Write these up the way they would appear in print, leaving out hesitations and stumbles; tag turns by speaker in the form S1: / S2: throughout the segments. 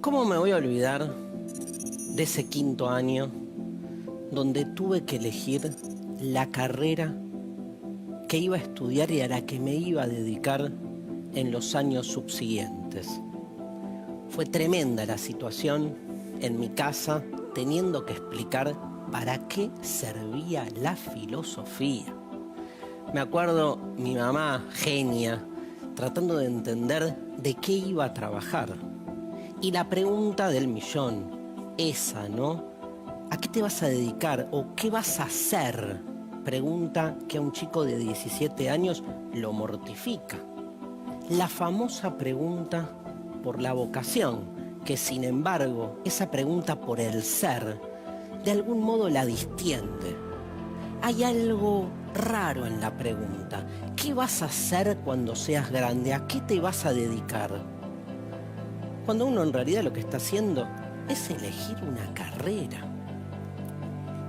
S1: ¿Cómo me voy a olvidar de ese quinto año donde tuve que elegir la carrera que iba a estudiar y a la que me iba a dedicar en los años subsiguientes? Fue tremenda la situación en mi casa, teniendo que explicar para qué servía la filosofía. Me acuerdo mi mamá, genia, tratando de entender de qué iba a trabajar. Y la pregunta del millón, esa, ¿no? ¿A qué te vas a dedicar o qué vas a hacer? Pregunta que a un chico de 17 años lo mortifica. La famosa pregunta por la vocación, que sin embargo, esa pregunta por el ser, de algún modo la distiende. Hay algo raro en la pregunta. ¿Qué vas a hacer cuando seas grande? ¿A qué te vas a dedicar? Cuando uno en realidad lo que está haciendo es elegir una carrera.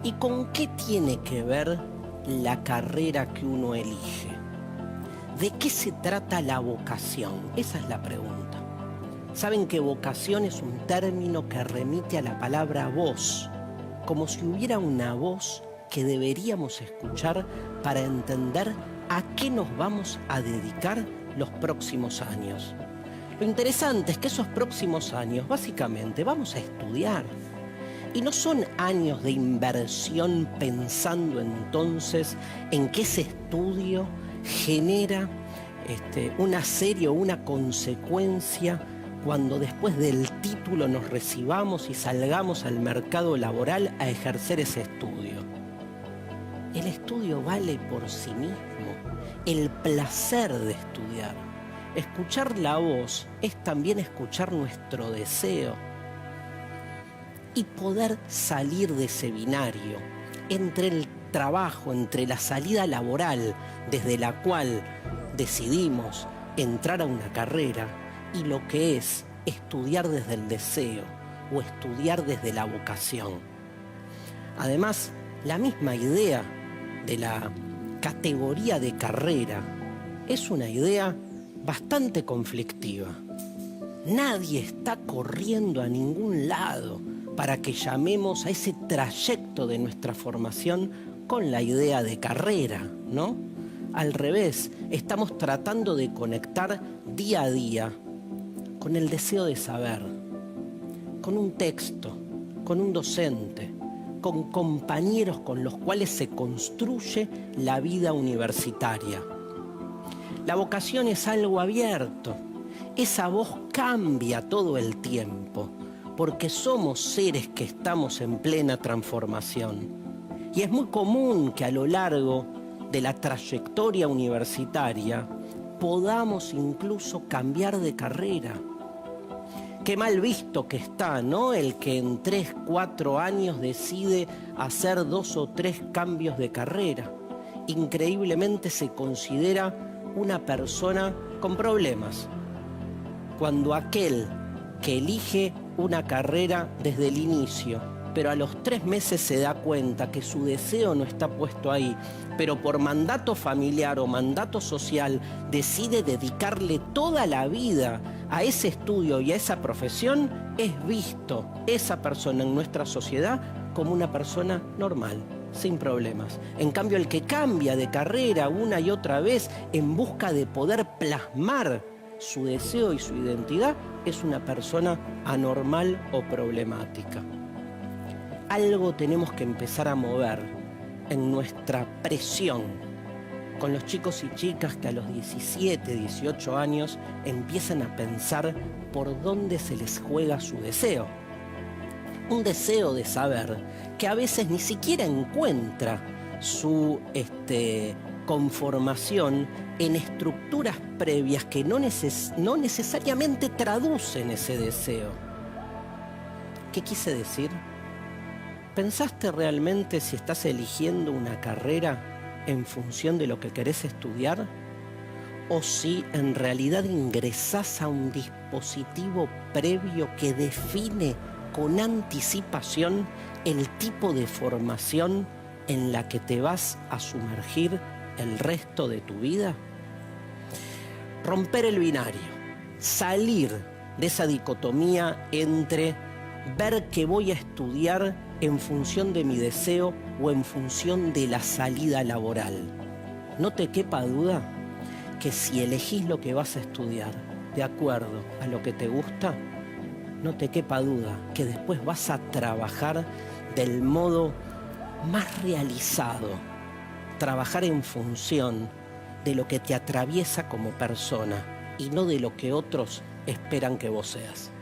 S1: ¿Y con qué tiene que ver la carrera que uno elige? ¿De qué se trata la vocación? Esa es la pregunta. Saben que vocación es un término que remite a la palabra voz, como si hubiera una voz que deberíamos escuchar para entender a qué nos vamos a dedicar los próximos años. Lo interesante es que esos próximos años, básicamente, vamos a estudiar. Y no son años de inversión pensando entonces en que ese estudio genera una serie o una consecuencia cuando después del título nos recibamos y salgamos al mercado laboral a ejercer ese estudio. El estudio vale por sí mismo, el placer de estudiar. Escuchar la voz es también escuchar nuestro deseo y poder salir de ese binario entre el trabajo, entre la salida laboral desde la cual decidimos entrar a una carrera y lo que es estudiar desde el deseo o estudiar desde la vocación. Además, la misma idea de la categoría de carrera es una idea bastante conflictiva. Nadie está corriendo a ningún lado para que llamemos a ese trayecto de nuestra formación con la idea de carrera, ¿no? Al revés, estamos tratando de conectar día a día con el deseo de saber, con un texto, con un docente, con compañeros con los cuales se construye la vida universitaria. La vocación es algo abierto. Esa voz cambia todo el tiempo, porque somos seres que estamos en plena transformación. Y es muy común que a lo largo de la trayectoria universitaria podamos incluso cambiar de carrera. Qué mal visto que está, ¿no? El que en 3, 4 años decide hacer 2 o 3 cambios de carrera. Increíblemente se considera una persona con problemas, cuando aquel que elige una carrera desde el inicio, pero a los 3 meses se da cuenta que su deseo no está puesto ahí, pero por mandato familiar o mandato social decide dedicarle toda la vida a ese estudio y a esa profesión, es visto esa persona en nuestra sociedad como una persona normal, sin problemas. En cambio, el que cambia de carrera una y otra vez en busca de poder plasmar su deseo y su identidad es una persona anormal o problemática. Algo tenemos que empezar a mover en nuestra presión con los chicos y chicas que a los 17, 18 años empiezan a pensar por dónde se les juega su deseo. Un deseo de saber que a veces ni siquiera encuentra su conformación en estructuras previas que no necesariamente traducen ese deseo. ¿Qué quise decir? ¿Pensaste realmente si estás eligiendo una carrera en función de lo que querés estudiar? ¿O si en realidad ingresás a un dispositivo previo que define con anticipación el tipo de formación en la que te vas a sumergir el resto de tu vida? Romper el binario, salir de esa dicotomía entre ver qué voy a estudiar en función de mi deseo o en función de la salida laboral. No te quepa duda que si elegís lo que vas a estudiar de acuerdo a lo que te gusta, no te quepa duda que después vas a trabajar del modo más realizado, trabajar en función de lo que te atraviesa como persona y no de lo que otros esperan que vos seas.